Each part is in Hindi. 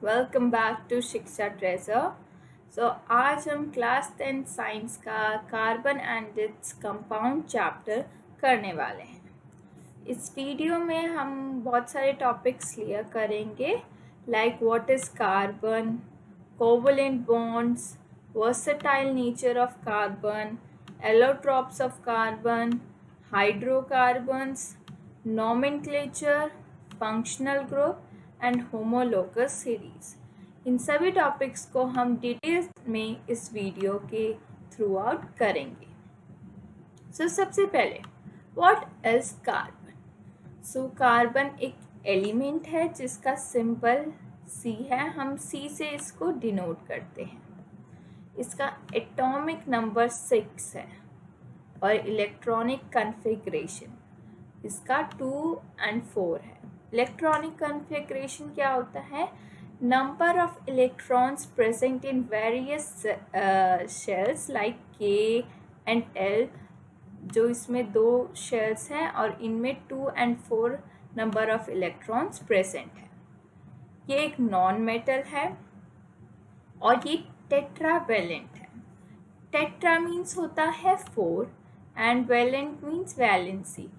Welcome back to Shiksha Treasure. आज हम क्लास 10 साइंस का carbon and its compound chapter करने वाले हैं। इस वीडियो में हम बहुत सारे टॉपिक्स क्लियर करेंगे, like what is carbon, covalent bonds, versatile nature of carbon, allotropes of carbon, hydrocarbons, nomenclature, functional group and homologous series. इन सभी टॉपिक्स को हम डिटेल्स में इस वीडियो के थ्रू आउट करेंगे। सबसे पहले व्हाट इज कार्बन। कार्बन एक एलिमेंट है जिसका सिंबल सी है। हम सी से इसको डिनोट करते हैं। इसका एटॉमिक नंबर 6 है और इलेक्ट्रॉनिक कॉन्फ़िगरेशन इसका 2 और 4 है। इलेक्ट्रॉनिक कॉन्फ़िगरेशन क्या होता है? Number of electrons present in various shells like K and L, जो इसमें 2 शेल्स हैं और इनमें 2 और 4 नंबर ऑफ इलेक्ट्रॉन्स प्रेजेंट है। ये एक नॉन मेटल है और ये टेट्रावेलेंट है। टेट्रा मीन्स होता है 4 एंड वेलेंट मीन्स वैलेंसी।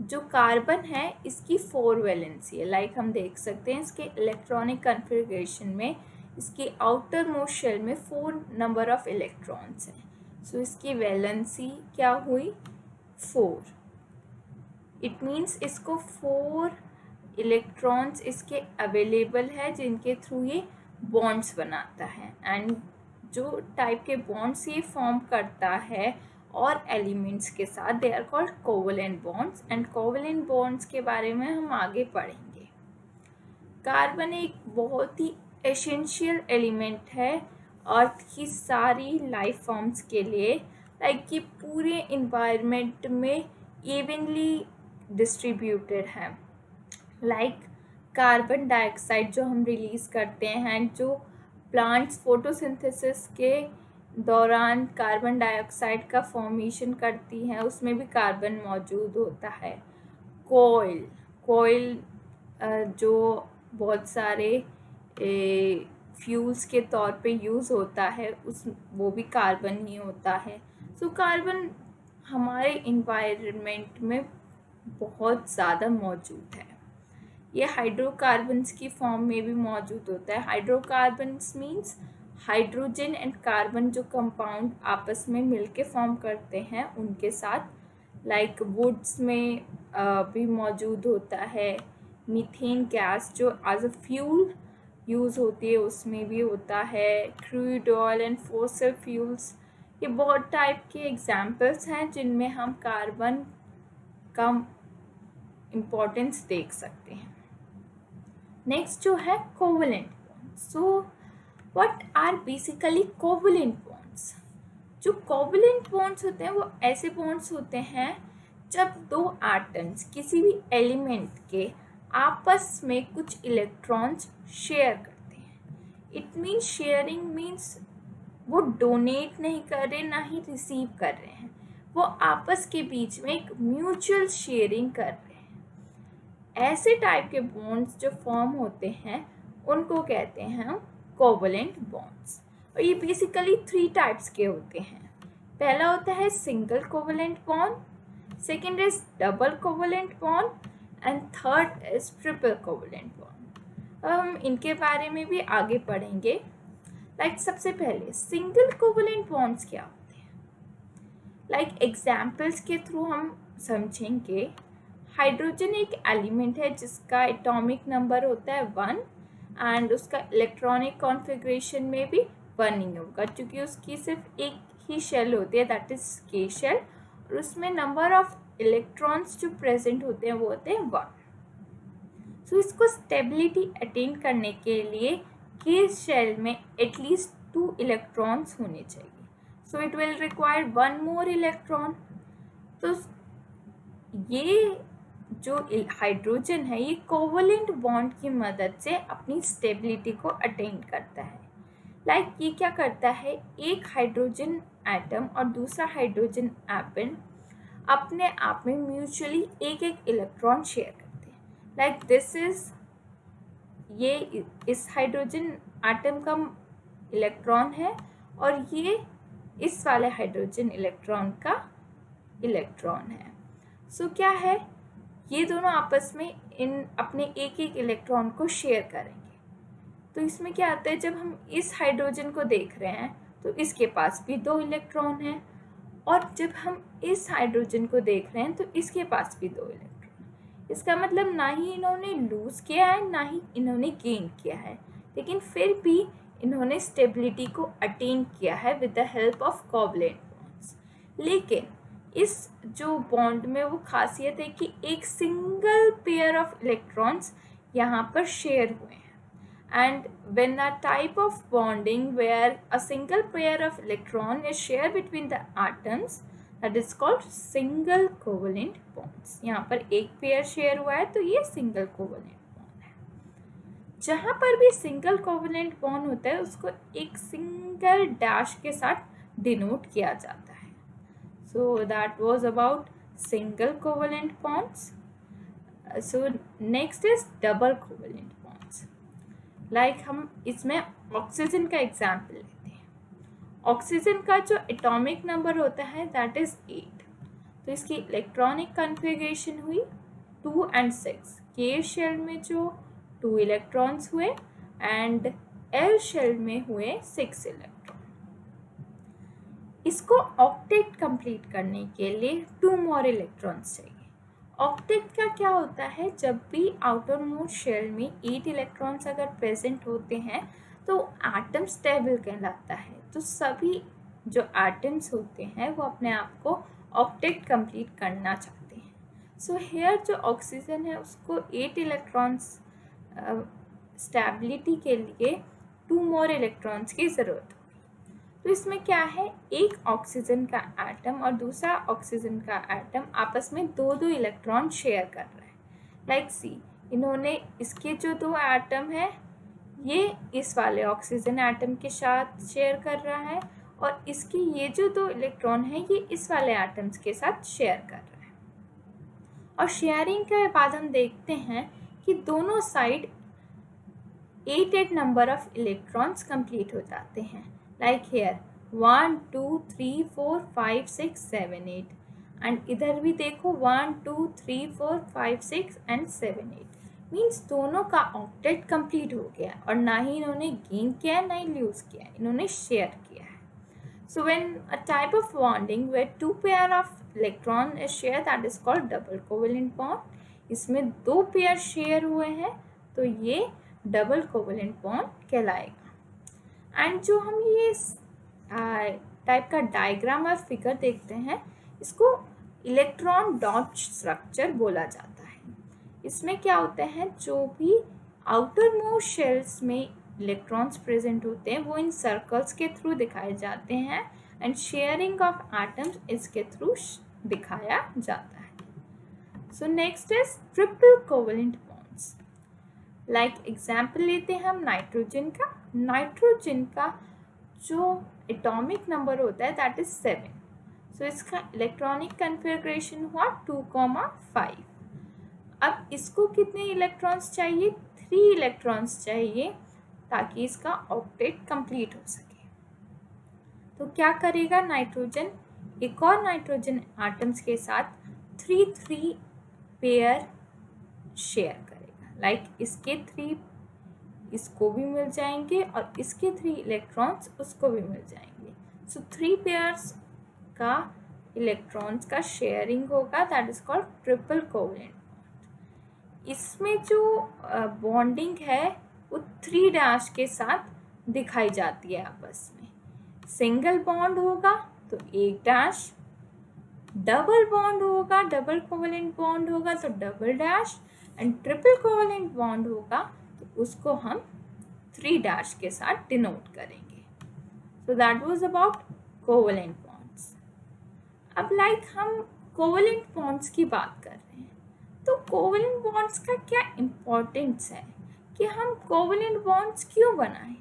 जो कार्बन है इसकी 4 वैलेंसी है। लाइक हम देख सकते हैं इसके इलेक्ट्रॉनिक कॉन्फ़िगरेशन में इसकी आउटर मोस्ट शेल में 4 नंबर ऑफ इलेक्ट्रॉन्स हैं। इसकी वैलेंसी क्या हुई? 4। इट मीन्स इसको 4 इलेक्ट्रॉन्स इसके अवेलेबल है जिनके थ्रू ये बॉन्ड्स बनाता है। एंड जो टाइप के बॉन्ड्स ये फॉर्म करता है और एलिमेंट्स के साथ, they are called covalent bonds. And covalent bonds के बारे में हम आगे पढ़ेंगे। कार्बन एक बहुत ही एसेंशियल एलिमेंट है अर्थ की सारी लाइफ फॉर्म्स के लिए। लाइक कि पूरे इन्वायरमेंट में इवनली डिस्ट्रीब्यूटेड है। लाइक कार्बन डाइऑक्साइड जो हम रिलीज़ करते हैं, जो प्लांट्स फोटोसिंथेसिस के दौरान कार्बन डाइऑक्साइड का फॉर्मेशन करती हैं, उसमें भी कार्बन मौजूद होता है। कोयल जो बहुत सारे फ्यूल्स के तौर पे यूज़ होता है, वो भी कार्बन ही होता है। कार्बन हमारे इन्वायरमेंट में बहुत ज़्यादा मौजूद है। ये हाइड्रोकार्बन्स की फॉर्म में भी मौजूद होता है। Hydrocarbons means hydrogen and carbon जो कंपाउंड आपस में मिलके फॉर्म करते हैं उनके साथ। लाइक वुड्स में भी मौजूद होता है। मीथेन गैस जो एज अ फ्यूल यूज़ होती है उसमें भी होता है। Crude oil and fossil fuels, ये बहुत टाइप के एग्जाम्पल्स हैं जिनमें हम कार्बन का इम्पोर्टेंस देख सकते हैं। नेक्स्ट जो है covalent bonds. What are basically covalent bonds? जो कोवलेंट बॉन्ड्स होते हैं वो ऐसे बॉन्ड्स होते हैं जब 2 एटम्स किसी भी एलिमेंट के आपस में कुछ इलेक्ट्रॉन्स शेयर करते हैं। इट मीन्स शेयरिंग मीन्स वो डोनेट नहीं कर रहे, ना ही रिसीव कर रहे हैं, वो आपस के बीच में एक म्यूचुअल शेयरिंग कर रहे हैं। ऐसे टाइप के बॉन्ड्स जो फॉर्म होते हैं उनको कहते हैं हम कोवलेंट बॉन्ड्स। और ये बेसिकली 3 टाइप्स के होते हैं। पहला होता है single covalent bond, second is double covalent bond and third is triple covalent bond. अब हम इनके बारे में भी आगे पढ़ेंगे। लाइक सबसे पहले सिंगल कोवलेंट बॉन्ड्स क्या होते हैं? लाइक एग्जाम्पल्स के थ्रू हम समझेंगे। हाइड्रोजन एक एलिमेंट है जिसका एटॉमिक नंबर होता है 1 एंड उसका इलेक्ट्रॉनिक कॉन्फ़िगरेशन में भी 1 ही होगा, क्योंकि उसकी सिर्फ एक ही शेल होती है, दैट इज K शेल, और उसमें नंबर ऑफ इलेक्ट्रॉन्स जो प्रेजेंट होते हैं वो होते हैं 1। इसको स्टेबिलिटी अटेन करने के लिए K शेल में एटलीस्ट 2 इलेक्ट्रॉन्स होने चाहिए। It will require 1 more electron. तो ये जो हाइड्रोजन है ये कोवलेंट बॉन्ड की मदद से अपनी स्टेबिलिटी को अटेन करता है। लाइक ये क्या करता है, एक हाइड्रोजन एटम और दूसरा हाइड्रोजन एटम अपने आप में म्यूचुअली एक एक इलेक्ट्रॉन शेयर करते हैं। लाइक दिस इज ये इस हाइड्रोजन एटम का इलेक्ट्रॉन है और ये इस वाले हाइड्रोजन इलेक्ट्रॉन का इलेक्ट्रॉन है। सो क्या है, ये दोनों आपस में इन अपने एक एक इलेक्ट्रॉन को शेयर करेंगे। तो इसमें क्या आता है, जब हम इस हाइड्रोजन को देख रहे हैं तो इसके पास भी 2 इलेक्ट्रॉन हैं, और जब हम इस हाइड्रोजन को देख रहे हैं तो इसके पास भी 2 इलेक्ट्रॉन। इसका मतलब ना ही इन्होंने लूज़ किया है ना ही इन्होंने गेन किया है, लेकिन फिर भी इन्होंने स्टेबिलिटी को अटेन किया है with the help of covalent bonds. लेकिन इस जो बॉन्ड में वो खासियत है कि एक सिंगल पेयर ऑफ इलेक्ट्रॉन्स यहाँ पर शेयर हुए हैं। And when a type of bonding where a single pair of electron is shared between the atoms, that is called single covalent bonds. यहाँ पर एक पेयर शेयर हुआ है तो ये सिंगल कोवलेंट बॉन्ड है। जहाँ पर भी सिंगल कोवलेंट बॉन्ड होता है उसको एक सिंगल डैश के साथ डिनोट किया जाता है। So that was about single covalent bonds. So next is double covalent bonds. Like हम इसमें ऑक्सीजन का एग्जाम्पल लेते हैं। ऑक्सीजन का जो एटॉमिक नंबर होता है दैट इज़ 8। तो इसकी इलेक्ट्रॉनिक कन्फिगरेशन हुई 2 और 6। के शेल में जो 2 इलेक्ट्रॉन्स हुए एंड एल शेल में हुए 6 इलेक्ट्रॉन। इसको ऑक्टेट कंप्लीट करने के लिए 2 मोर इलेक्ट्रॉन्स चाहिए। ऑक्टेट का क्या होता है, जब भी आउटर मोस्ट शेल में 8 इलेक्ट्रॉन्स अगर प्रेजेंट होते हैं तो एटम स्टेबल कहलाता है। तो सभी जो एटम्स होते हैं वो अपने आप को ऑक्टेट कंप्लीट करना चाहते हैं। सो हेयर जो ऑक्सीजन है उसको 8 इलेक्ट्रॉन्स स्टेबिलिटी के लिए 2 मोर इलेक्ट्रॉन्स की ज़रूरत होगी। तो इसमें क्या है, एक ऑक्सीजन का एटम और दूसरा ऑक्सीजन का एटम आपस में 2-2 इलेक्ट्रॉन शेयर कर रहे हैं। लाइक सी, इन्होंने इसके जो 2 एटम है ये इस वाले ऑक्सीजन एटम के साथ शेयर कर रहा है और इसके ये जो 2 इलेक्ट्रॉन है ये इस वाले एटम्स के साथ शेयर कर रहा है। और शेयरिंग के बाद हम देखते हैं कि दोनों side 8 number of electrons complete हो जाते हैं। Like here 1 2 3 4 5 6 7 8 and इधर भी देखो 1 2 3 4 5 6 and 7 8 मीन्स दोनों का ऑक्टेट कंप्लीट हो गया और ना ही इन्होंने गेन किया है ना ही लूज किया है, इन्होंने शेयर किया है। So when a type of bonding where 2 pair of electron is share that is called double covalent bond. इसमें 2 पेयर शेयर हुए हैं तो ये डबल कोवेलेंट बॉन्ड कहलाएगा। एंड जो हम ये टाइप का डायग्राम और फिगर देखते हैं इसको इलेक्ट्रॉन डॉट स्ट्रक्चर बोला जाता है। इसमें क्या होते हैं, जो भी आउटर मोस्ट शेल्स में इलेक्ट्रॉन्स प्रेजेंट होते हैं वो इन सर्कल्स के थ्रू दिखाए जाते हैं एंड शेयरिंग ऑफ एटम्स इसके थ्रू दिखाया जाता है। So next is triple covalent bonds. Like example लेते हैं हम नाइट्रोजन का। नाइट्रोजन का जो एटॉमिक नंबर होता है दैट इज 7। सो इसका इलेक्ट्रॉनिक कन्फिगरेशन हुआ 2,5। अब इसको कितने इलेक्ट्रॉन्स चाहिए, 3 इलेक्ट्रॉन्स चाहिए ताकि इसका ऑक्टेट कंप्लीट हो सके। तो क्या करेगा नाइट्रोजन, एक और नाइट्रोजन एटम्स के साथ 3 पेयर शेयर करेगा। लाइक इसके 3 इसको भी मिल जाएंगे और इसके 3 इलेक्ट्रॉन्स उसको भी मिल जाएंगे। सो 3 पेयर्स का इलेक्ट्रॉन्स का शेयरिंग होगा that is called triple covalent bond. इसमें जो बॉन्डिंग है वो 3 डैश के साथ दिखाई जाती है आपस में। सिंगल बॉन्ड होगा तो 1 डैश, डबल बॉन्ड होगा, डबल कोवेलेंट बॉन्ड होगा तो double dash, and triple covalent bond होगा तो उसको हम 3 डैश के साथ डिनोट करेंगे। सो that was about covalent bonds. अब लाइक हम कोवेलेंट बॉन्ड्स की बात कर रहे हैं तो कोवेलेंट बॉन्ड्स का क्या इम्पोर्टेंस है कि हम कोवेलेंट बॉन्ड्स क्यों बनाएं।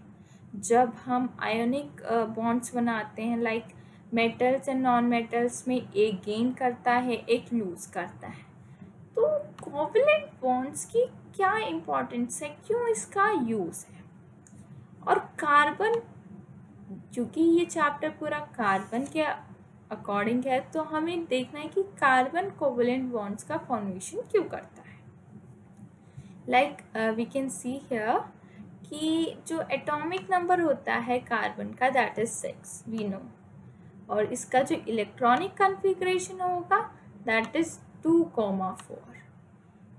जब हम आयोनिक बॉन्ड्स बनाते हैं like metals and non metals में एक गेन करता है एक लूज करता है, तो कोवेलेंट बॉन्ड्स की क्या इम्पोर्टेंस है, क्यों इसका यूज़ है। और कार्बन, क्योंकि ये चैप्टर पूरा कार्बन के अकॉर्डिंग है, तो हमें देखना है कि कार्बन कोवलेंट बॉन्ड्स का फॉर्मेशन क्यों करता है। Like we can see here कि जो एटॉमिक नंबर होता है कार्बन का, दैट इज 6, वी नो। और इसका जो इलेक्ट्रॉनिक कॉन्फ़िगरेशन होगा, दैट इज 2,4।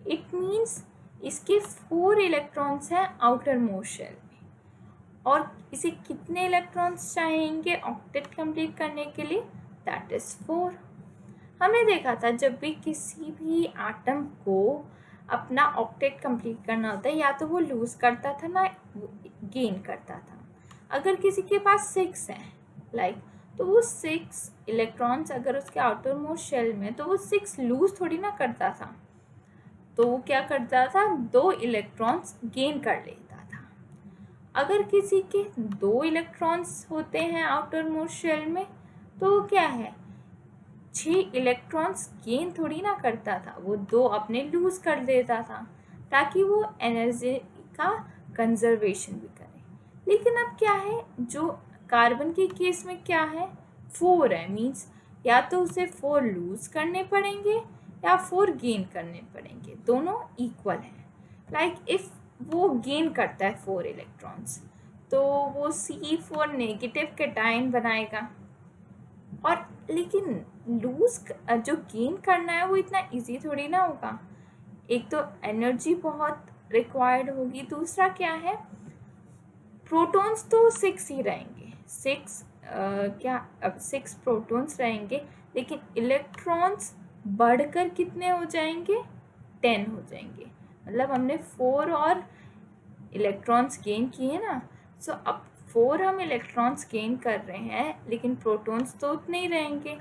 इट मीन्स इसके 4 इलेक्ट्रॉन्स हैं आउटर मोस्ट शेल में, और इसे कितने इलेक्ट्रॉन्स चाहिए ऑक्टेट कंप्लीट करने के लिए, दैट इज 4। हमने देखा था जब भी किसी भी एटम को अपना ऑक्टेट कंप्लीट करना होता है, या तो वो लूज़ करता था ना गेन करता था। अगर किसी के पास 6 है लाइक, तो वो 6 इलेक्ट्रॉन्स अगर उसके आउटर मोस्ट शेल में, तो वो 6 लूज थोड़ी ना करता था, तो वो क्या करता था, 2 इलेक्ट्रॉन्स गेन कर लेता था। अगर किसी के 2 इलेक्ट्रॉन्स होते हैं आउटर मोस्ट शेल में, तो वो क्या है, 6 इलेक्ट्रॉन्स गेन थोड़ी ना करता था, वो 2 अपने लूज कर देता था, ताकि वो एनर्जी का कंजर्वेशन भी करे। लेकिन अब क्या है, जो कार्बन के केस में क्या है, 4 है, मीन्स या तो उसे 4 लूज करने पड़ेंगे या 4 गेन करने पड़ेंगे, दोनों इक्वल हैं। लाइक इफ वो गेन करता है 4 इलेक्ट्रॉन्स, तो वो C4 नेगेटिव कैटायन बनाएगा। और लेकिन लूज जो गेन करना है वो इतना इजी थोड़ी ना होगा, एक तो एनर्जी बहुत रिक्वायर्ड होगी, दूसरा क्या है, प्रोटॉन्स तो 6 ही रहेंगे, 6 क्या अब 6 प्रोटॉन्स रहेंगे, लेकिन इलेक्ट्रॉन्स बढ़कर कितने हो जाएंगे, 10 हो जाएंगे। मतलब हमने 4 और इलेक्ट्रॉन्स गेन किए ना, सो अब 4 हम इलेक्ट्रॉन्स गेन कर रहे हैं, लेकिन प्रोटॉन्स तो उतने ही रहेंगे।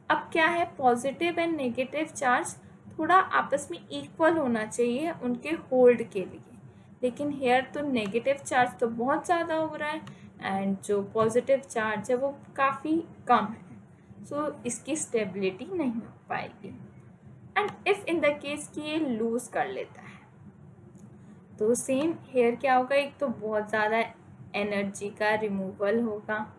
अब क्या है, पॉजिटिव एंड नेगेटिव चार्ज थोड़ा आपस में इक्वल होना चाहिए उनके होल्ड के लिए, लेकिन हेयर तो नेगेटिव चार्ज तो बहुत ज़्यादा हो रहा है एंड जो पॉजिटिव चार्ज है वो काफ़ी कम है, सो इसकी स्टेबिलिटी नहीं हो पाएगी। And if in the case कि ये लूज़ कर लेता है, तो सेम हेयर क्या होगा, एक तो बहुत ज़्यादा एनर्जी का रिमूवल होगा,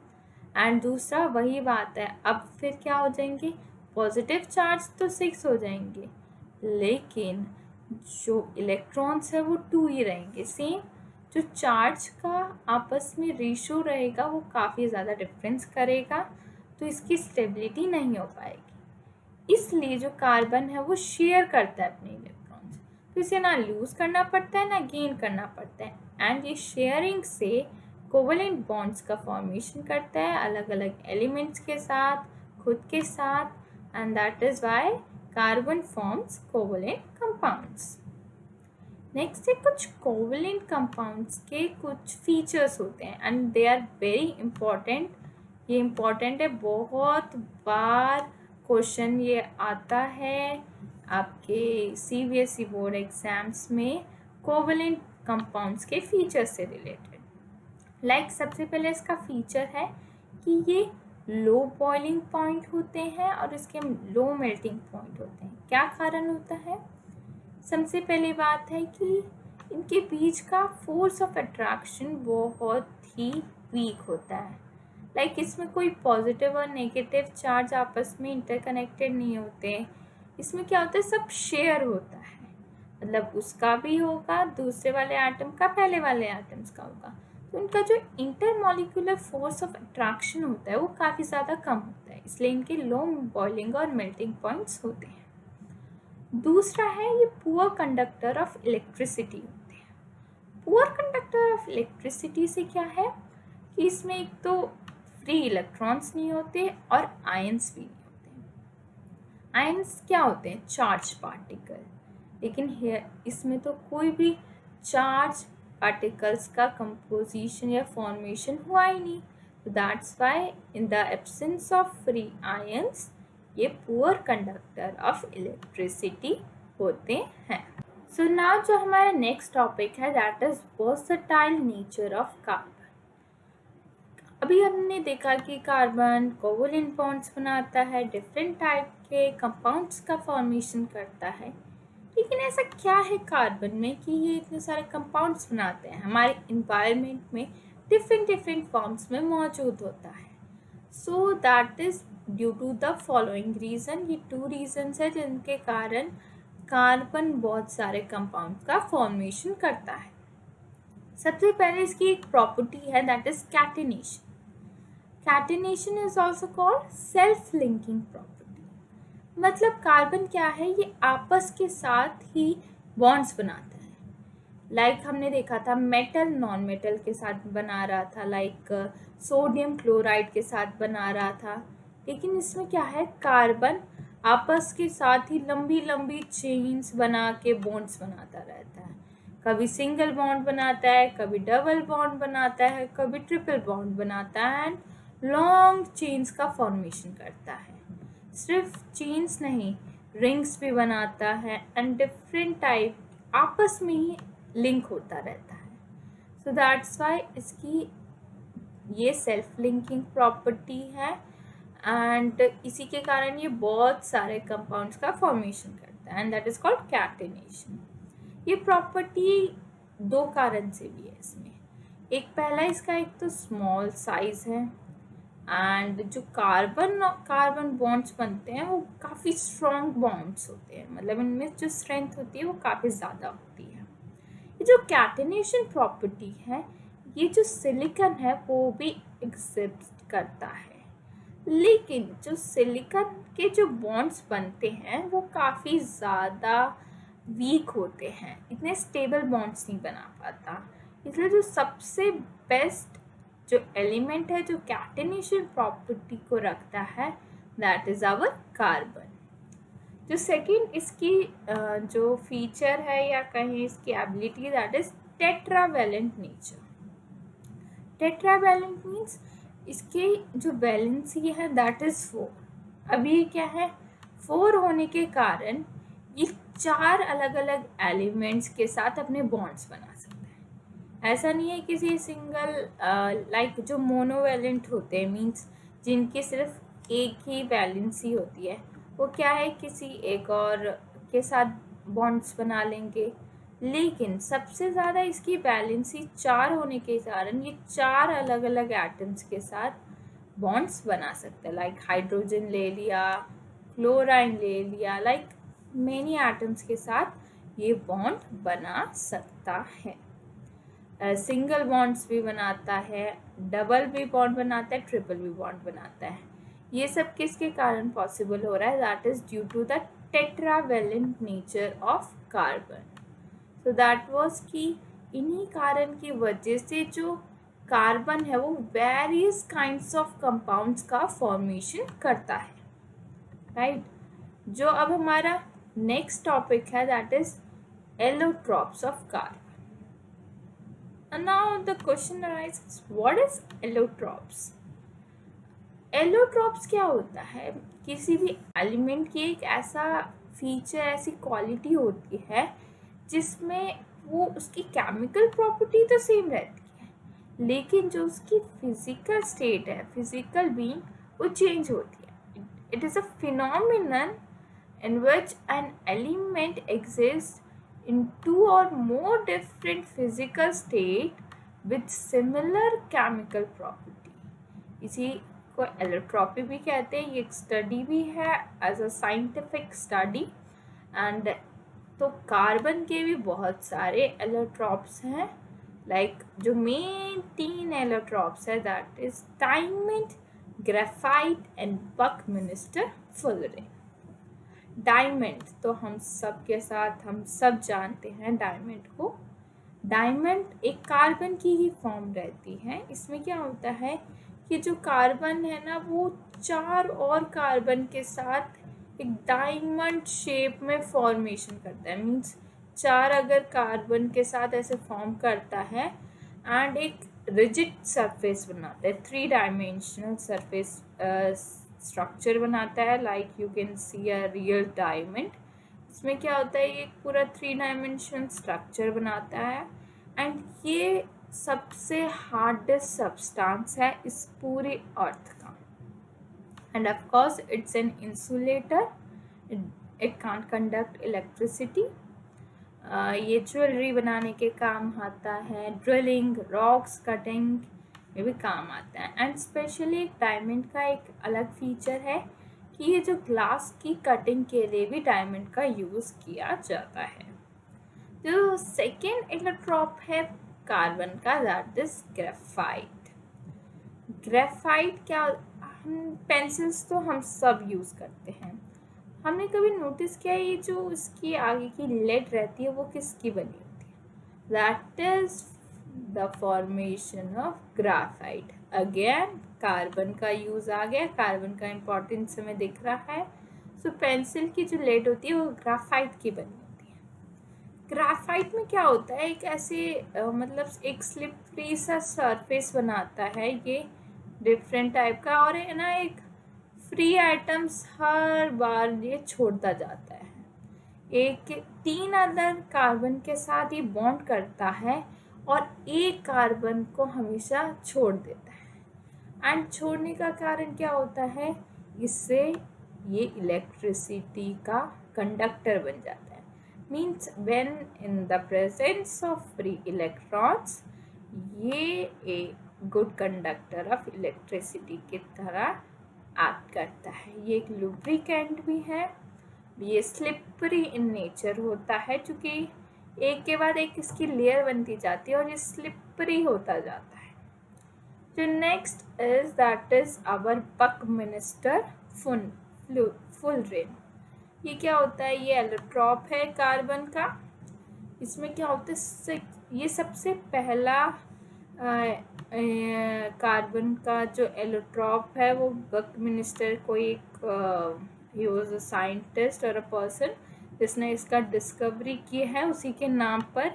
एंड दूसरा वही बात है, अब फिर क्या हो जाएंगे, पॉजिटिव चार्ज तो 6 हो जाएंगे, लेकिन जो इलेक्ट्रॉन्स है वो 2 ही रहेंगे। सेम जो चार्ज का आपस में रेशो रहेगा वो काफ़ी ज़्यादा डिफरेंस करेगा, तो इसकी स्टेबिलिटी नहीं हो पाएगी। इसलिए जो कार्बन है वो शेयर करता है अपने इलेक्ट्रॉन्स, तो इसे ना लूज़ करना पड़ता है ना गेन करना पड़ता है, एंड ये शेयरिंग से कोवलेंट बॉन्ड्स का फॉर्मेशन करता है अलग अलग एलिमेंट्स के साथ, खुद के साथ, and that is why carbon forms covalent compounds. Next है कुछ कोवलेंट कंपाउंड्स के कुछ फीचर्स होते हैं and they are very important. ये इम्पॉर्टेंट है, बहुत बार क्वेश्चन ये आता है आपके CBSE बोर्ड एग्जाम्स में, कोवलेंट कंपाउंड्स के फीचर्स से रिलेटेड। लाइक सबसे पहले इसका फीचर है कि ये लो बॉइलिंग पॉइंट होते हैं और इसके लो मेल्टिंग पॉइंट होते हैं। क्या कारण होता है, सबसे पहली बात है कि इनके बीच का फोर्स ऑफ अट्रैक्शन बहुत ही वीक होता है। लाइक इसमें कोई पॉजिटिव और नेगेटिव चार्ज आपस में इंटरकनेक्टेड नहीं होते, इसमें क्या होता है, सब शेयर होता है, मतलब उसका भी होगा, दूसरे वाले एटम का पहले वाले एटम्स का होगा, तो इनका जो इंटरमॉलिक्यूलर फोर्स ऑफ अट्रैक्शन होता है वो काफ़ी ज़्यादा कम होता है, इसलिए इनके लो बॉइलिंग और मेल्टिंग पॉइंट्स होते हैं। दूसरा है ये पुअर कंडक्टर ऑफ इलेक्ट्रिसिटी होते हैं। पुअर कंडक्टर ऑफ इलेक्ट्रिसिटी से क्या है कि इसमें एक तो फ्री इलेक्ट्रॉन्स नहीं होते और आयंस भी नहीं होते। आयंस क्या होते हैं, चार्ज पार्टिकल, लेकिन इसमें तो कोई भी चार्ज पार्टिकल्स का कंपोजिशन या फॉर्मेशन हुआ ही नहीं, तो that's why in the absence of free ions ये पुअर कंडक्टर ऑफ इलेक्ट्रिसिटी होते हैं। सो नाउ जो हमारा नेक्स्ट टॉपिक है that is versatile nature of carbon. अभी हमने देखा कि कार्बन कोवलेंट बॉन्ड्स बनाता है, डिफरेंट टाइप के कंपाउंड्स का फॉर्मेशन करता है, लेकिन ऐसा क्या है कार्बन में कि ये इतने सारे कंपाउंड्स बनाते हैं? हमारे इन्वायरमेंट में डिफरेंट डिफरेंट फॉर्म्स में मौजूद होता है। So that is due to the following reason. ये 2 रीजन्स है जिनके कारण कार्बन बहुत सारे कंपाउंड का फॉर्मेशन करता है। सबसे पहले इसकी एक प्रॉपर्टी है that is catenation. Catenation is also called self linking property. मतलब कार्बन क्या है, ये आपस के साथ ही बॉन्ड्स बनाता है। लाइक हमने देखा था मेटल नॉन मेटल के साथ बना रहा था, लाइक सोडियम क्लोराइड के साथ बना रहा था। लेकिन इसमें क्या है, कार्बन आपस के साथ ही लंबी लंबी चेन्स बना के बॉन्ड्स बनाता रहता है। कभी सिंगल बॉन्ड बनाता है, कभी डबल बॉन्ड बनाता है, कभी ट्रिपल बॉन्ड बनाता है एंड लॉन्ग चेन्स का फॉर्मेशन करता है। सिर्फ चेन्स नहीं, रिंग्स भी बनाता है एंड डिफरेंट टाइप आपस में ही लिंक होता रहता है। सो दैट्स वाई इसकी ये सेल्फ लिंकिंग प्रॉपर्टी है एंड इसी के कारण ये बहुत सारे कंपाउंड्स का फॉर्मेशन करता है and that is called catenation. ये प्रॉपर्टी 2 कारण से भी है इसमें। एक पहला इसका एक तो स्मॉल साइज है एंड जो कार्बन बॉन्ड्स बनते हैं वो काफ़ी स्ट्रॉन्ग बॉन्ड्स होते हैं, मतलब इनमें जो स्ट्रेंथ होती है वो काफ़ी ज़्यादा होती है। ये जो कैटिनेशन प्रॉपर्टी है, ये जो सिलिकॉन है वो भी एग्जिस्ट करता है। लेकिन जो सिलिकॉन के जो बॉन्ड्स बनते हैं वो काफ़ी ज़्यादा वीक होते हैं, इतने स्टेबल बॉन्ड्स नहीं बना पाता। इसलिए जो सबसे बेस्ट जो एलिमेंट है जो कैटिनेशन प्रॉपर्टी को रखता है दैट इज़ आवर कार्बन। जो सेकंड इसकी जो फीचर है या कहीं इसकी ability that is tetravalent nature. Tetravalent means इसकी जो वैलेंसी है दैट इज 4। अभी क्या है, 4 होने के कारण ये 4 अलग अलग एलिमेंट्स के साथ अपने बॉन्ड्स बना सकते हैं। ऐसा नहीं है किसी सिंगल लाइक जो मोनोवैलेंट होते हैं मीन्स जिनकी सिर्फ एक ही वैलेंसी होती है, वो क्या है किसी एक और के साथ बॉन्ड्स बना लेंगे। लेकिन सबसे ज़्यादा इसकी वैलेंसी 4 होने के कारण ये 4 अलग अलग एटम्स के साथ बॉन्ड्स बना सकते हैं। लाइक हाइड्रोजन ले लिया, क्लोराइन ले लिया, लाइक मेनी एटम्स के साथ ये बॉन्ड बना सकता है। सिंगल बॉन्ड्स भी बनाता है, डबल भी बॉन्ड बनाता है, ट्रिपल भी बॉन्ड बनाता है। ये सब किसके कारण पॉसिबल हो रहा है, that is due to the tetravalent nature of carbon. So that was कि इन्हीं कारण की वजह से जो कार्बन है वो वेरियस काइंड्स ऑफ कंपाउंड्स का फॉर्मेशन करता है, राइट। जो अब हमारा नेक्स्ट टॉपिक है that is allotropes of carbon. And now the question arises, what is allotropes? Allotropes क्या होता है, किसी भी एलिमेंट की एक ऐसा फीचर, ऐसी क्वालिटी होती है जिसमें वो उसकी केमिकल प्रॉपर्टी तो सेम रहती है लेकिन जो उसकी फिजिकल स्टेट है, फिजिकल बीइंग, वो चेंज होती है। It is a phenomenon in which an element exists in 2 or more different physical state with similar chemical property। इसी को एलोट्रॉपी भी कहते हैं। ये एक स्टडी भी है as a scientific study and तो कार्बन के भी बहुत सारे एलोट्रॉप्स हैं। लाइक जो मेन 3 एलोट्रॉप्स है that is diamond, graphite and buckminsterfullerene. Diamond तो हम सब के साथ हम सब जानते हैं डायमंड को। डायमंड एक कार्बन की ही फॉर्म रहती है। इसमें क्या होता है कि जो कार्बन है ना वो 4 और कार्बन के साथ एक डायमंड शेप में फॉर्मेशन करता है। मीन्स 4 अगर कार्बन के साथ ऐसे फॉर्म करता है एंड एक रिजिड सरफेस बनाता है, 3 डायमेंशनल सरफेस स्ट्रक्चर बनाता है। Like you can see a real diamond. इसमें क्या होता है, ये पूरा 3 डायमेंशनल स्ट्रक्चर बनाता है एंड ये सबसे हार्डेस्ट सब्सटेंस है इस पूरे अर्थ का। End of course it's an insulator, it can't conduct electricity ये ज्वेलरी बनाने के काम आता है, ड्रिलिंग, रॉक्स कटिंग में भी काम आता है। एंड स्पेशली एक डायमंड का एक अलग फीचर है कि ये जो ग्लास की कटिंग के लिए भी डायमंड का यूज़ किया जाता है। जो सेकेंड इलेक्ट्रॉप है कार्बन का, दैट इज ग्रेफाइट। ग्रेफाइट क्या, हम पेंसिल्स तो हम सब यूज़ करते हैं। हमने कभी नोटिस किया ये जो इसकी आगे की लेड रहती है वो किसकी बनी होती है? That is the formation of graphite. Again carbon का यूज़ आ गया, कार्बन का इम्पोर्टेंस हमें दिख रहा है। सो पेंसिल की जो लेड होती है वो ग्राफाइट की बनी होती है। ग्राफाइट में क्या होता है, एक ऐसे मतलब एक स्लिपरी सा सरफेस बनाता है ये डिफरेंट टाइप का, और है ना एक फ्री आइटम्स हर बार ये छोड़ता जाता है। एक 3 अदर कार्बन के साथ ये बॉन्ड करता है और एक कार्बन को हमेशा छोड़ देता है। एंड छोड़ने का कारण क्या होता है, इससे ये इलेक्ट्रिसिटी का कंडक्टर बन जाता है। Means when in the presence of free electrons ये एक गुड कंडक्टर ऑफ इलेक्ट्रिसिटी की तरह एक्ट करता है। ये एक लुब्रिकेंट भी है। ये स्लिपरी इन नेचर होता है क्योंकि एक के बाद एक इसकी लेयर बनती जाती है और ये स्लिपरी होता जाता है। जो next is that is our buckminsterfullerene. ये क्या होता है, ये एलोट्रॉप है कार्बन का। इसमें क्या होता है, ये सबसे पहला कार्बन का जो एलोट्रॉप है वो बकमिंस्टर कोई एक ही वॉज अ साइंटिस्ट और अ पर्सन जिसने इसका डिस्कवरी की है, उसी के नाम पर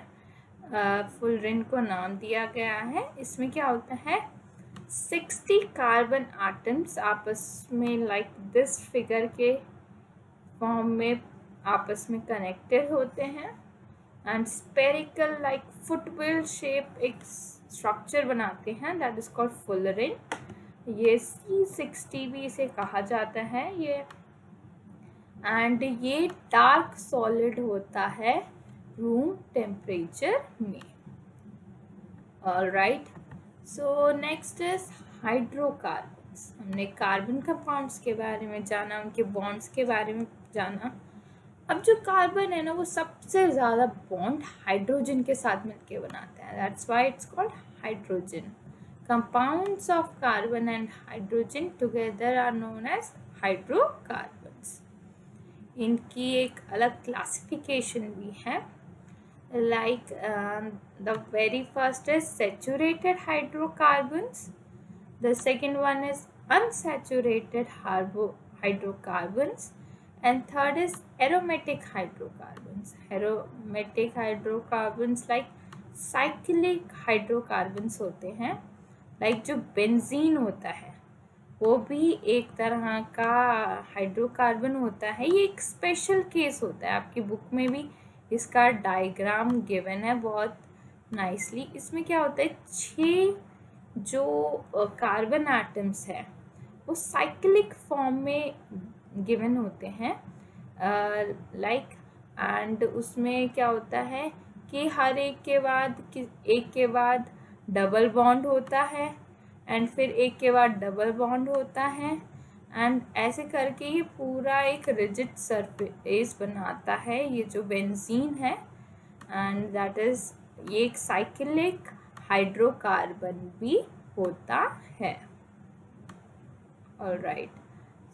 फुलरेन को नाम दिया गया है। इसमें क्या होता है, 60 कार्बन एटम्स आपस में लाइक दिस फिगर के फॉर्म में आपस में कनेक्टेड होते हैं and spherical like football shape एक स्ट्रक्चर बनाते हैं, दैट इज कॉल्ड फुलरेन। ये C60 भी इसे कहा जाता है ये। एंड ये डार्क सॉलिड होता है रूम टेम्परेचर में। Alright, so next is hydrocarbons. हमने कार्बन कंपाउंड्स के बारे में जाना, उनके बॉन्ड्स के बारे में जाना। अब जो कार्बन है ना वो सबसे ज़्यादा बॉन्ड हाइड्रोजन के साथ मिलके बनाता है, that's why it's called hydrogen. Compounds of carbon and hydrogen together are known as hydrocarbons. इनकी एक अलग क्लासिफिकेशन भी है, like the very first is saturated hydrocarbons, the second one is unsaturated hydrocarbons, and third is aromatic hydrocarbons. Aromatic hydrocarbons like cyclic hydrocarbons होते हैं, like जो बेंजीन होता है वो भी एक तरह का हाइड्रोकार्बन होता है। ये एक स्पेशल केस होता है, आपकी बुक में भी इसका डायग्राम गिवन है बहुत नाइसली। इसमें क्या होता है, 6 जो कार्बन एटम्स है वो साइक्लिक फॉर्म में गिवन होते हैं लाइक एंड उसमें क्या होता है कि हर एक के बाद डबल बॉन्ड होता है एंड फिर एक के बाद डबल बॉन्ड होता है एंड ऐसे करके ये पूरा एक रिजिड सरफेस बनाता है ये जो बेंजीन है। एंड दैट इज ये एक साइक्लिक हाइड्रोकार्बन भी होता है। Alright,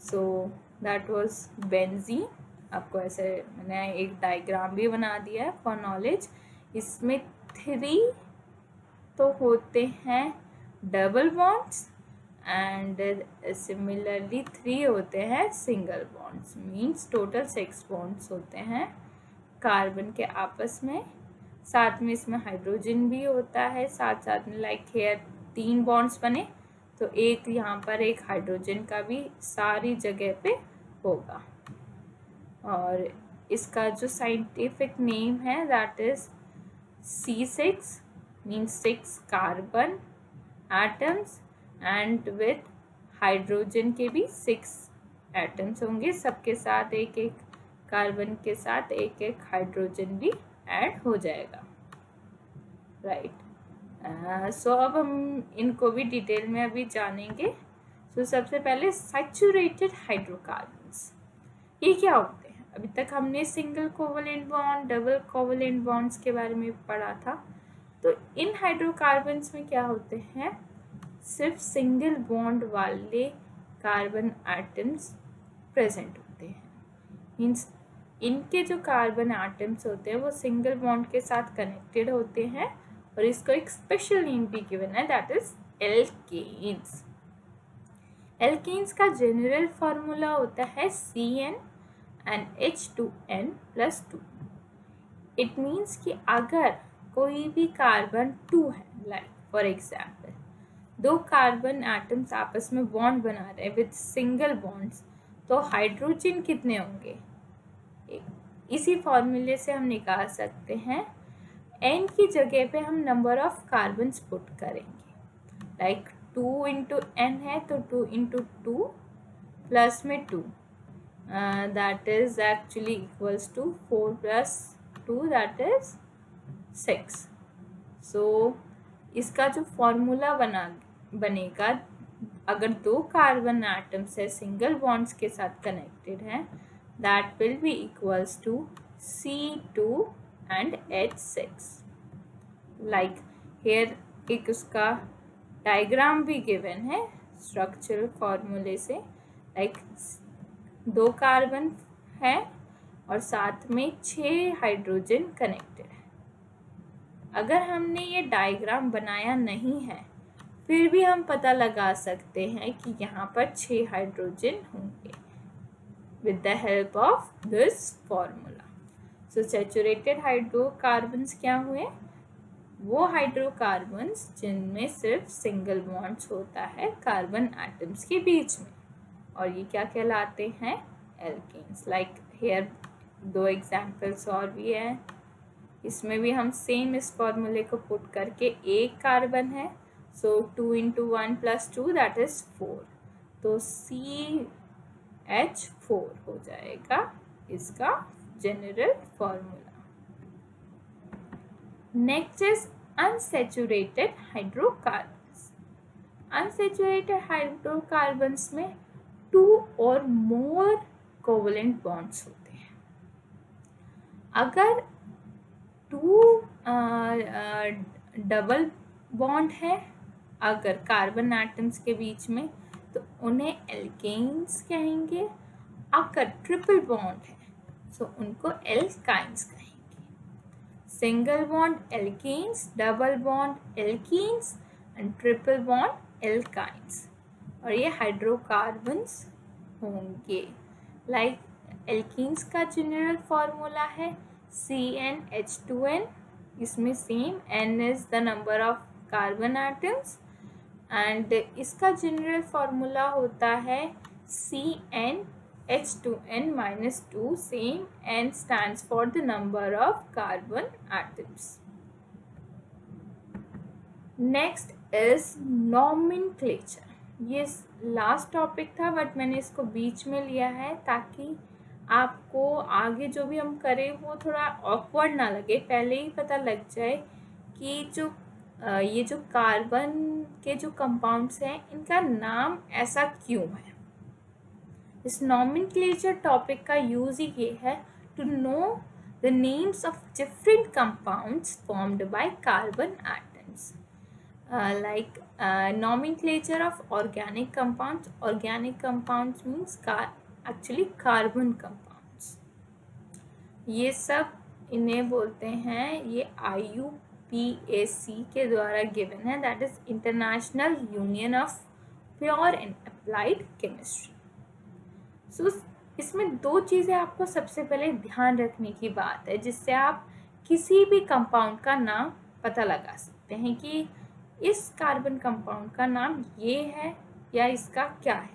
so that was benzene. आपको ऐसे मैंने एक डायग्राम भी बना दिया है फॉर नॉलेज। इसमें 3 तो होते हैं डबल बॉन्ड्स एंड सिमिलरली 3 होते हैं single bonds, means total 6 bonds होते हैं कार्बन के आपस में। साथ में इसमें हाइड्रोजन भी होता है, साथ साथ में लाइक हेयर 3 बॉन्ड्स बने तो एक यहाँ पर एक हाइड्रोजन का भी सारी जगह पे होगा। और इसका जो साइंटिफिक नेम है that is C6 means 6 carbon atoms and with hydrogen के भी 6 एटम्स होंगे, सबके साथ एक एक कार्बन के साथ एक एक हाइड्रोजन भी ऐड हो जाएगा, राइट। सो अब हम इनको भी डिटेल में अभी जानेंगे। सबसे पहले सैचुरेटेड हाइड्रोकार्बन्स, ये क्या होते हैं? अभी तक हमने single covalent bond, double covalent bonds के बारे में पढ़ा था। तो इन हाइड्रोकार्बन्स में क्या होते हैं? सिर्फ सिंगल बॉन्ड वाले कार्बन एटम्स प्रेजेंट होते हैं। मीन्स इनके जो कार्बन एटम्स होते हैं वो सिंगल बॉन्ड के साथ कनेक्टेड होते हैं, और इसको एक स्पेशल नेम भी गिवन है, दैट इज एल्केन्स। एल्केन्स का जनरल फॉर्मूला होता है CN and H2N+2। It means कि अगर कोई भी कार्बन 2 है, like for example 2 carbon atoms आपस में बॉन्ड बना रहे हैं विद सिंगल बॉन्ड्स, तो हाइड्रोजन कितने होंगे? इसी फॉर्मूले से हम निकाल सकते हैं। N की जगह पे हम नंबर ऑफ कार्बन्स पुट करेंगे, लाइक 2 इंटू N है तो 2 इंटू 2 प्लस में 2, that is actually equals to 4 plus 2, that is 6। so इसका जो फॉर्मूला बनेगा, अगर 2 कार्बन एटम्स है सिंगल बॉन्ड्स के साथ कनेक्टेड हैं, that will be equals to C2 and H6। like here एक उसका डायग्राम भी गिवन है स्ट्रक्चरल फॉर्मूले से, लाइक 2 कार्बन है और साथ में 6 हाइड्रोजन कनेक्टेड है। अगर हमने ये डायग्राम बनाया नहीं है, फिर भी हम पता लगा सकते हैं कि यहाँ पर 6 हाइड्रोजन होंगे with the help of this formula। so saturated hydrocarbons क्या हुए? वो हाइड्रोकार्बन्स जिनमें सिर्फ सिंगल बॉन्ड्स होता है कार्बन एटम्स के बीच में, और ये क्या कहलाते हैं? एल्केन्स। लाइक हेयर 2 एग्जाम्पल्स और भी है, इसमें भी हम सेम इस फॉर्मूले को पुट करके, एक कार्बन है सो 2 इंटू 1 प्लस 2 दैट इज 4, तो CH4 हो जाएगा इसका general formula. Next is unsaturated hydrocarbons. Unsaturated hydrocarbons में 2 और मोर कोवलेंट बॉन्ड्स होते हैं। अगर 2 डबल बॉन्ड है अगर कार्बन एटम्स के बीच में, तो उन्हें एल्केन्स कहेंगे। अगर ट्रिपल बॉन्ड है तो उनको एल्काइन्स कहेंगे। Single bond alkanes, double bond alkenes and triple bond alkynes, और ये हाइड्रोकार्बन्स होंगे। लाइक एल्कीन्स का जनरल फॉर्मूला है CnH2n, इसमें same N is the number of carbon atoms, and इसका जनरल फॉर्मूला होता है CnH2n-2, same N stands for the number of carbon atoms। Next is nomenclature. ये लास्ट टॉपिक था बट मैंने इसको बीच में लिया है ताकि आपको आगे जो भी हम करें वो थोड़ा ऑकवर्ड ना लगे, पहले ही पता लग जाए कि जो ये जो कार्बन के जो कंपाउंड्स हैं इनका नाम ऐसा क्यों है। इस नॉमेनक्लेचर टॉपिक का यूज ही ये है to know the names of different compounds formed by carbon atoms. like nomenclature of organic compounds. Organic compounds means actually carbon compounds। ये सब इन्हें बोलते हैं, ये IUPAC के द्वारा गिवन है, that is International Union of Pure and Applied Chemistry. So इसमें 2 चीज़ें आपको सबसे पहले ध्यान रखने की बात है जिससे आप किसी भी कंपाउंड का नाम पता लगा सकते हैं कि इस कार्बन कंपाउंड का नाम ये है या इसका क्या है।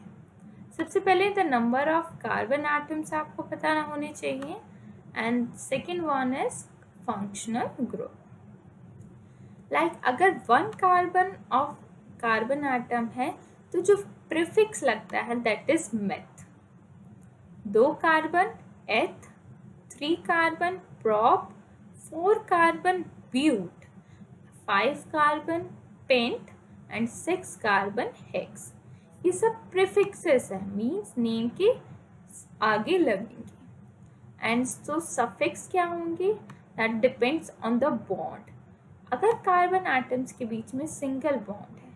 सबसे पहले the number of carbon atoms आपको पता होने चाहिए, and second one is functional group. Like अगर 1 कार्बन ऑफ कार्बन एटम है तो जो प्रीफिक्स लगता है दैट इज मेथ। 2 कार्बन एथ, 3 carbon prop, 4 carbon bute, 5 carbon pent and 6 carbon hex। ये सब प्रीफिक्सेस है, मीन्स नेम के आगे लगेंगे। एंड तो सफिक्स क्या होंगे, that depends on the bond. अगर कार्बन एटम्स के बीच में सिंगल बॉन्ड है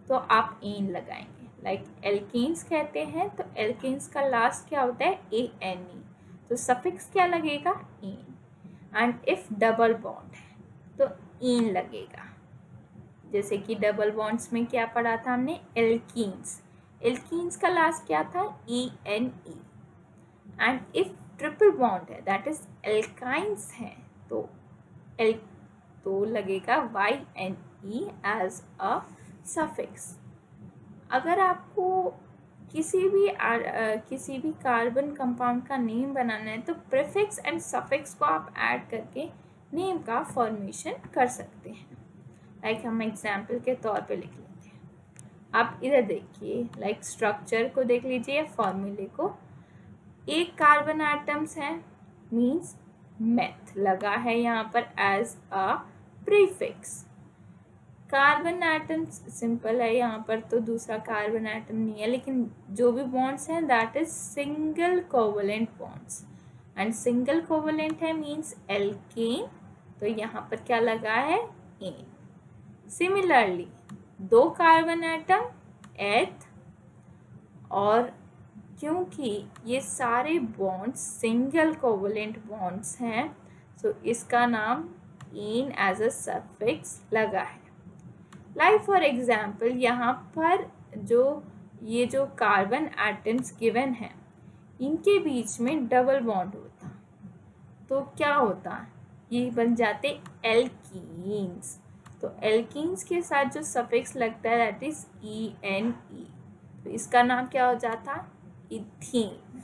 तो आप एन लगाएंगे, लाइक एल्केन्स कहते हैं तो एल्केन्स का लास्ट क्या होता है, ANE, तो सफिक्स क्या लगेगा, ane. And if double bond है तो इन लगेगा, जैसे कि डबल बॉन्ड्स में क्या पढ़ा था हमने, एल्कीन्स, एल्कीन्स का लास्ट क्या था, ENE। And if triple bond है, दैट इज एल्काइंस है, तो लगेगा YNE एज अ सफिक्स। अगर आपको किसी भी कार्बन कंपाउंड का नेम बनाना है तो प्रीफिक्स एंड सफिक्स को आप ऐड करके नेम का फॉर्मेशन कर सकते हैं। लाइक हम एग्जाम्पल के तौर पे लिख लेते हैं। आप इधर देखिए, लाइक स्ट्रक्चर को देख लीजिए या फॉर्मूले को। एक कार्बन एटम्स है, मीन्स मेथ लगा है यहाँ पर as a prefix. Carbon atoms simple है यहाँ पर, तो दूसरा कार्बन एटम नहीं है, लेकिन जो भी बॉन्ड्स हैं that is single covalent bonds. And single covalent है मीन्स एल्केन, तो यहाँ पर क्या लगा है, एन। सिमिलरली 2 कार्बन एटम एथ, और क्योंकि ये सारे बॉन्ड्स सिंगल कोवलेंट बॉन्ड्स हैं सो इसका नाम एन एज अ सफिक्स लगा है। लाइक फॉर एग्जाम्पल यहाँ पर जो कार्बन एटम्स गिवन है इनके बीच में डबल बॉन्ड होता तो क्या होता, ये बन जाते एल्कीन्स। तो एल्कीन्स के साथ जो सफिक्स लगता है दैट इज ENE, तो इसका नाम क्या हो जाता, इथीन।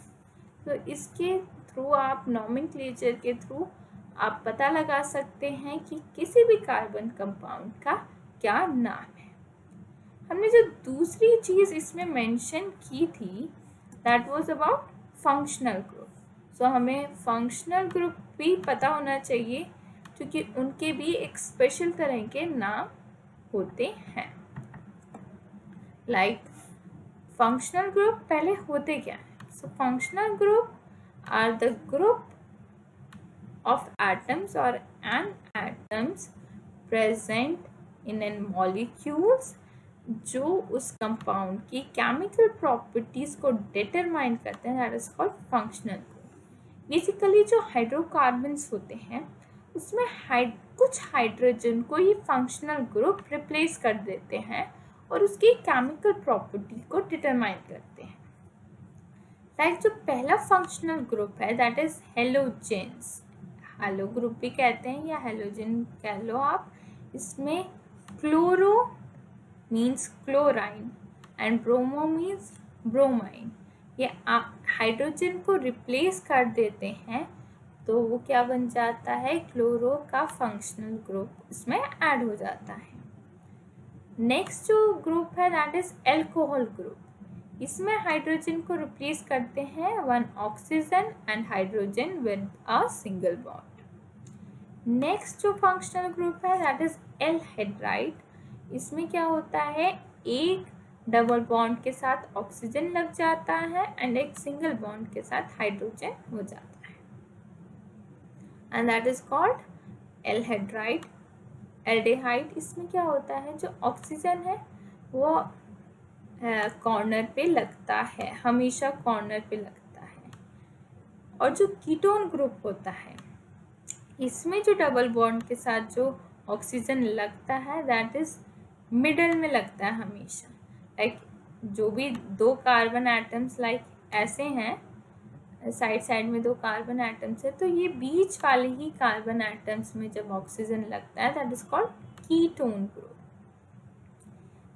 तो इसके थ्रू आप नॉमेनक्लेचर के थ्रू आप पता लगा सकते हैं कि किसी भी कार्बन कंपाउंड का क्या नाम है। हमने जो दूसरी चीज़ इसमें मेंशन की थी that was about functional group. So हमें फंक्शनल ग्रुप भी पता होना चाहिए क्योंकि उनके भी एक स्पेशल तरह के नाम होते हैं। लाइक फंक्शनल ग्रुप पहले होते क्या है, so functional group are the group of atoms or an atoms present in an molecules जो उस कंपाउंड की केमिकल प्रॉपर्टीज को डिटरमाइन करते हैं, that is called functional group. Basically जो हाइड्रोकार्बन्स होते हैं उसमें कुछ हाइड्रोजन को ये फंक्शनल ग्रुप रिप्लेस कर देते हैं और उसकी केमिकल प्रॉपर्टी को डिटरमाइन करते हैं। लाइक जो पहला फंक्शनल ग्रुप है that is halogens, hello group भी कहते हैं या हेलोजन कह लो आप। इसमें chloro means chlorine and bromo means bromine, ये हाइड्रोजन को रिप्लेस कर देते हैं तो वो क्या बन जाता है, क्लोरो का फंक्शनल ग्रुप इसमें ऐड हो जाता है। नेक्स्ट जो ग्रुप है दैट इज एल्कोहल ग्रुप। इसमें हाइड्रोजन को रिप्लेस करते हैं 1 oxygen and hydrogen with a single bond. Next जो फंक्शनल ग्रुप है दैट इज एल्डिहाइड। इसमें क्या होता है, एक डबल बॉन्ड के साथ ऑक्सीजन लग जाता है एंड एक सिंगल बॉन्ड के साथ हाइड्रोजन हो जाता है and that is called aldehyde. Aldehyde इसमें क्या होता है, जो ऑक्सीजन है वो कॉर्नर पे लगता है, हमेशा कॉर्नर पे लगता है। और जो कीटोन ग्रुप होता है इसमें जो डबल बॉन्ड के साथ जो ऑक्सीजन लगता है दैट इज मिडल में लगता है हमेशा। लाइक जो भी 2 कार्बन एटम्स लाइक ऐसे हैं, साइड साइड में 2 कार्बन एटम्स है तो ये बीच वाले ही कार्बन एटम्स में जब ऑक्सीजन लगता है that is called ketone group.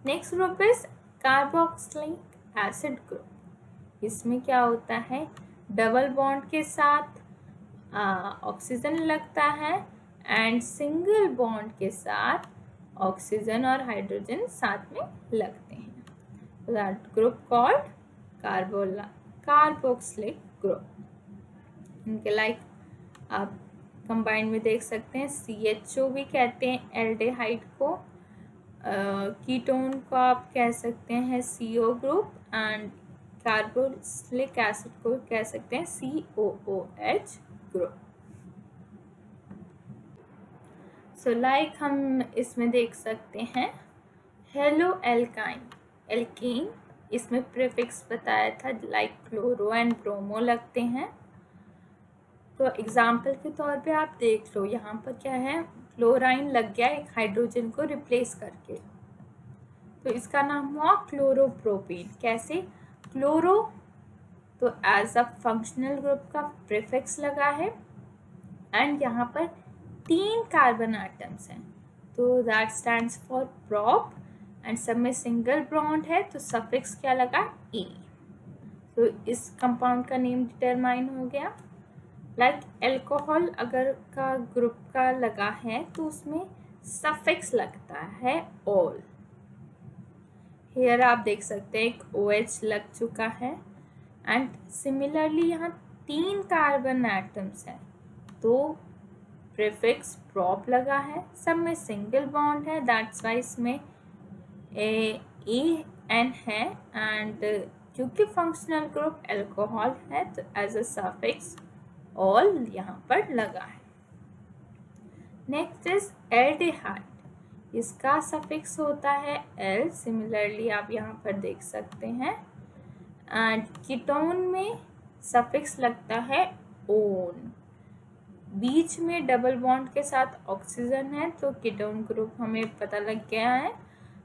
Next group is carboxylic acid group. इसमें क्या होता है, डबल बॉन्ड के साथ ऑक्सीजन लगता है एंड सिंगल बॉन्ड के साथ ऑक्सीजन और हाइड्रोजन साथ में लगते हैं, that group called carboxylic group. इनके लाइक आप कंबाइंड में देख सकते हैं CHO भी कहते हैं एल्डिहाइड को, कीटोन को आप कह सकते हैं CO group, and carboxylic acid को कह सकते हैं COOH ग्रुप। सो लाइक हम इसमें देख सकते हैं हेलो एल्काइन, एल्कीन, इसमें प्रीफिक्स बताया था लाइक क्लोरो एंड ब्रोमो लगते हैं। तो एग्जाम्पल के तौर पे आप देख लो, यहाँ पर क्या है, क्लोराइन लग गया एक हाइड्रोजन को रिप्लेस करके, तो इसका नाम हुआ क्लोरोप्रोपेन। कैसे? क्लोरो तो एज अ फंक्शनल ग्रुप का प्रीफिक्स लगा है, एंड यहाँ पर 3 कार्बन एटम्स हैं, तो that stands for prop, and सब में सिंगल बॉन्ड है तो सफिक्स क्या लगा? E। तो इस कंपाउंड का नेम डिटरमाइन हो गया। लाइक एल्कोहल अगर का ग्रुप का लगा है तो उसमें सफिक्स लगता है ऑल। हियर आप देख सकते हैं एक OH लग चुका है, एंड सिमिलरली यहाँ 3 कार्बन एटम्स हैं तो प्रीफिक्स प्रॉप लगा है, सब में सिंगल बॉन्ड है, दैट्स वाई इसमें EN है, एंड क्योंकि फंक्शनल ग्रुप एल्कोहल है तो एज अ सफिक्स ऑल यहाँ पर लगा है। नेक्स्ट इज एल्डिहाइड, इसका सफिक्स होता है L, सिमिलरली आप यहाँ पर देख सकते हैं, एंड कीटोन में सफिक्स लगता है ओन, बीच में डबल बॉन्ड के साथ ऑक्सीजन है तो कीटोन ग्रुप हमें पता लग गया है,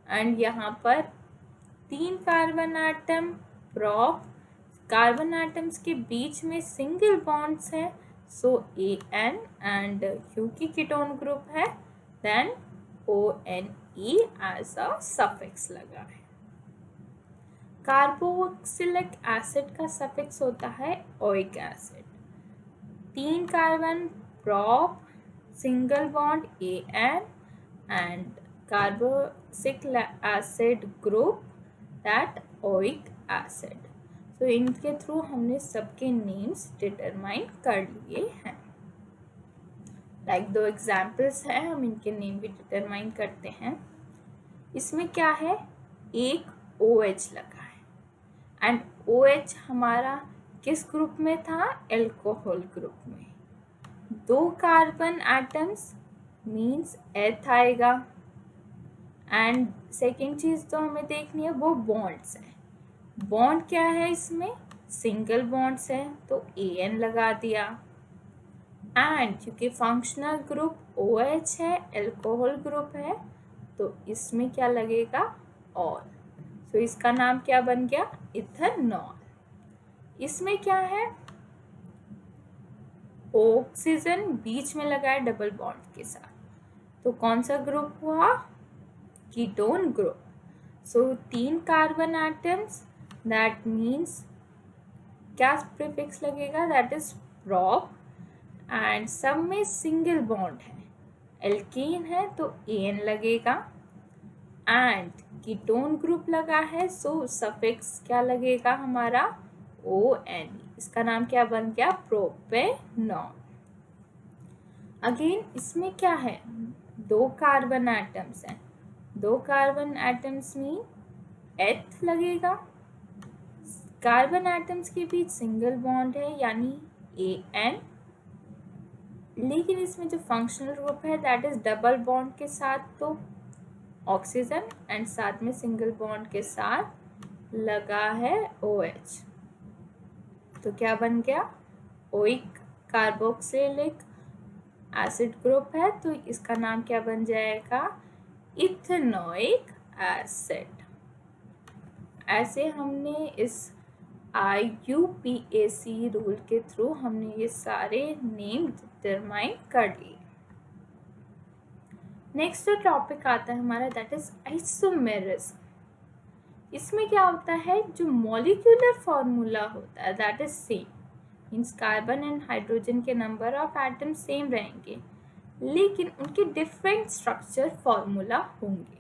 एंड यहाँ पर 3 carbon atom prop, carbon atoms के बीच में सिंगल बॉन्ड्स हैं सो AN, एंड क्योंकि कीटोन ग्रुप है then ONE as a suffix लगा है। कार्बोक्सिलिक एसिड का सफिक्स होता है oic acid, 3 carbon prop, single bond AN, and carboxylic acid group that oic acid. तो इनके थ्रू हमने सबके नेम्स डिटरमाइन कर लिए हैं। लाइक 2 एग्जाम्पल्स हैं, हम इनके नेम भी डिटरमाइन करते हैं। इसमें क्या है, एक OH लगा है, एंड OH हमारा किस ग्रुप में था? एल्कोहल ग्रुप में। 2 कार्बन एटम्स मीन्स एथ आएगा, एंड सेकेंड चीज तो हमें देखनी है वो बॉन्ड्स है। बॉन्ड क्या है इसमें? सिंगल बॉन्ड्स है तो AN लगा दिया, एंड क्योंकि फंक्शनल ग्रुप OH है, एल्कोहल ग्रुप है, तो इसमें क्या लगेगा? ऑल। तो इसका नाम क्या बन गया? इथेनॉल। इसमें क्या है? ऑक्सीजन बीच में लगा है डबल बॉन्ड के साथ, तो कौन सा ग्रुप हुआ? Ketone group. So 3 carbon atoms, that means क्या प्रीफिक्स लगेगा? दैट इज प्रॉप, एंड सब में सिंगल बॉन्ड है, एल्कीन है तो AN लगेगा, एंड कीटोन ग्रुप लगा है सो सफिक्स क्या लगेगा हमारा? ONE। इसका नाम क्या बन गया? प्रोपेनॉल। अगेन इसमें क्या है? 2 कार्बन एटम्स हैं, 2 कार्बन एटम्स मीन एथ लगेगा, कार्बन एटम्स के बीच सिंगल बॉन्ड है यानी AN, लेकिन इसमें जो फंक्शनल ग्रुप है दैट इज डबल बॉन्ड के साथ तो ऑक्सीजन, एंड साथ में सिंगल बॉन्ड के साथ लगा है OH, तो क्या बन गया? ओइक कार्बोक्सिलिक एसिड ग्रुप है तो इसका नाम क्या बन जाएगा? Ethanoic acid. ऐसे हमने इस IUPAC रूल के थ्रू हमने ये सारे नेम डिटरमाइन कर लिए। नेक्स्ट जो टॉपिक आता है हमारा दैट इज आइसोमेरिज्म। इसमें क्या होता है, जो मॉलिक्यूलर फॉर्मूला होता है that is same, means carbon and hydrogen के नंबर ऑफ एटम सेम रहेंगे लेकिन उनके डिफरेंट स्ट्रक्चर फॉर्मूला होंगे।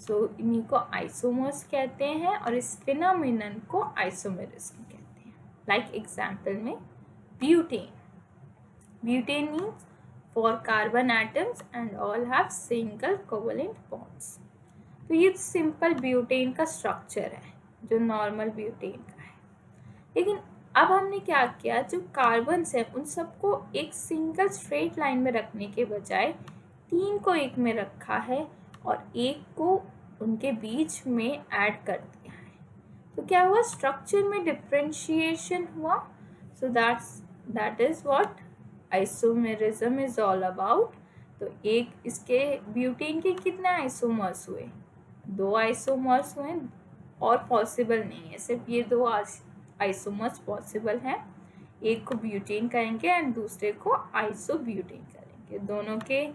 सो इन्हीं को आइसोमर्स कहते हैं और इस फिनोमिनन को आइसोमेरिज्म कहते हैं। लाइक एग्जाम्पल में butane, Butane means 4 carbon atoms and all have single covalent bonds. तो ये सिंपल ब्यूटेन का स्ट्रक्चर है जो नॉर्मल ब्यूटेन का है। लेकिन अब हमने क्या किया, जो कार्बन्स है उन सबको एक सिंगल स्ट्रेट लाइन में रखने के बजाय 3 को एक में रखा है और एक को उनके बीच में ऐड कर दिया है। तो क्या हुआ, स्ट्रक्चर में डिफरेंशिएशन हुआ। सो that is what isomerism is all about. तो एक इसके ब्यूटेन के कितने आइसोमर्स हुए, 2 आइसोमर्स हुए और पॉसिबल नहीं है, सिर्फ ये 2 आइसोमर्स पॉसिबल हैं। एक को ब्यूटेन करेंगे एंड दूसरे को आइसोब्यूटेन करेंगे। दोनों के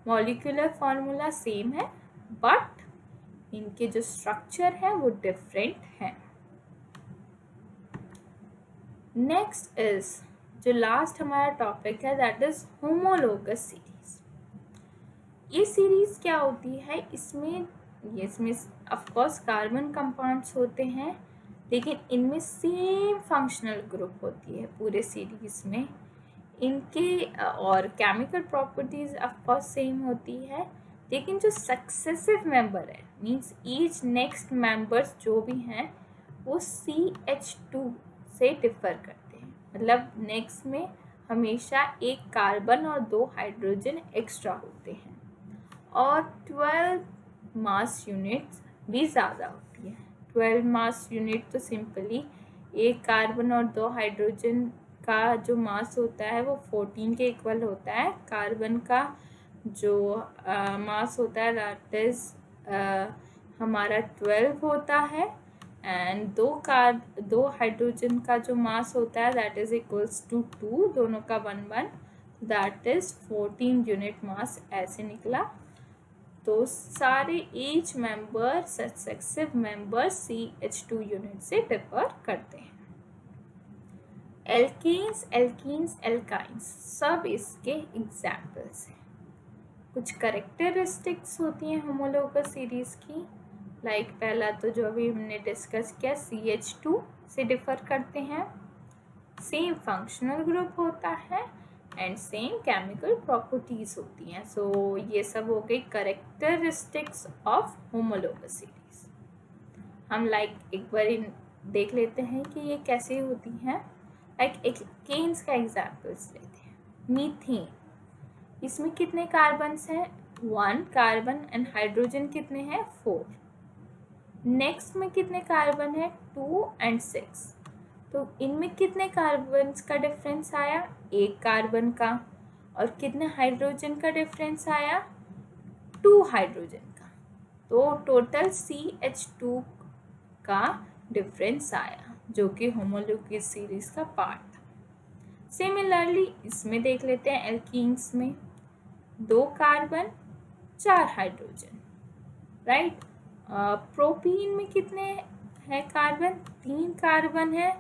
मॉलिक्यूलर फॉर्मूला सेम है बट इनके जो स्ट्रक्चर है वो डिफरेंट है। नेक्स्ट इज जो लास्ट हमारा टॉपिक है दैट इज होमोलोगस सीरीज। ये सीरीज क्या होती है, इसमें ऑफ कोर्स कार्बन कंपाउंड्स होते हैं लेकिन इनमें सेम फंक्शनल ग्रुप होती है पूरे सीरीज में। इनके और chemical properties of course same होती है, लेकिन जो सक्सेसिव मेंबर है मींस ईच नेक्स्ट मेंबर्स जो भी हैं वो CH2 से डिफर करते हैं। मतलब नेक्स्ट में हमेशा एक कार्बन और 2 हाइड्रोजन एक्स्ट्रा होते हैं और 12 मास यूनिट्स भी ज़्यादा होती है। 12 मास यूनिट तो सिंपली एक कार्बन और 2 हाइड्रोजन का जो मास होता है वो 14 के इक्वल होता है। कार्बन का जो मास होता है दैट इज हमारा 12 होता है एंड 2 हाइड्रोजन का जो मास होता है दैट इज इक्वल्स टू 2, दोनों का 1 दैट इज 14 यूनिट मास ऐसे निकला। तो सारे each member successive member CH2 unit से डिफर करते हैं। एल्केन्स, एल्कीन्स, एल्काइंस सब इसके एग्जाम्पल्स हैं। कुछ करेक्टरिस्टिक्स होती हैं होमोलोगस सीरीज की, लाइक पहला तो जो अभी हमने डिस्कस किया CH2 से डिफर करते हैं, सेम फंक्शनल ग्रुप होता है एंड सेम केमिकल प्रॉपर्टीज होती हैं। सो ये सब हो गई करेक्टरिस्टिक्स ऑफ होमोलोगस सीरीज। हम एक बार देख लेते हैं कि ये कैसे होती हैं। एल्केन्स का एग्जाम्पल्स लेते हैं। मीथेन, इसमें कितने कार्बन्स हैं, 1 कार्बन एंड हाइड्रोजन कितने हैं, 4। नेक्स्ट में कितने कार्बन है, 2 एंड 6। तो इनमें कितने कार्बन्स का डिफरेंस आया, 1 कार्बन का। और कितने हाइड्रोजन का डिफरेंस आया, 2 हाइड्रोजन का। तो टोटल CH2 का डिफरेंस आया जो कि होमोलोगस सीरीज का पार्ट था। सिमिलरली इसमें देख लेते हैं एल्कीन्स में 2 कार्बन 4 हाइड्रोजन, राइट। प्रोपीन में कितने हैं कार्बन, 3 कार्बन है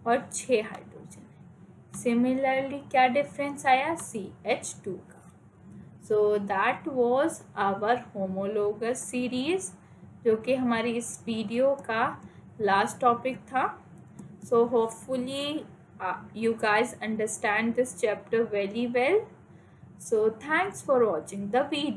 और 6 हाइड्रोजन है। सिमिलरली क्या डिफरेंस आया, CH2 का। So that was our homologous series जो कि हमारी इस वीडियो का लास्ट टॉपिक था। So hopefully you guys understand this chapter very well. So thanks for watching the video.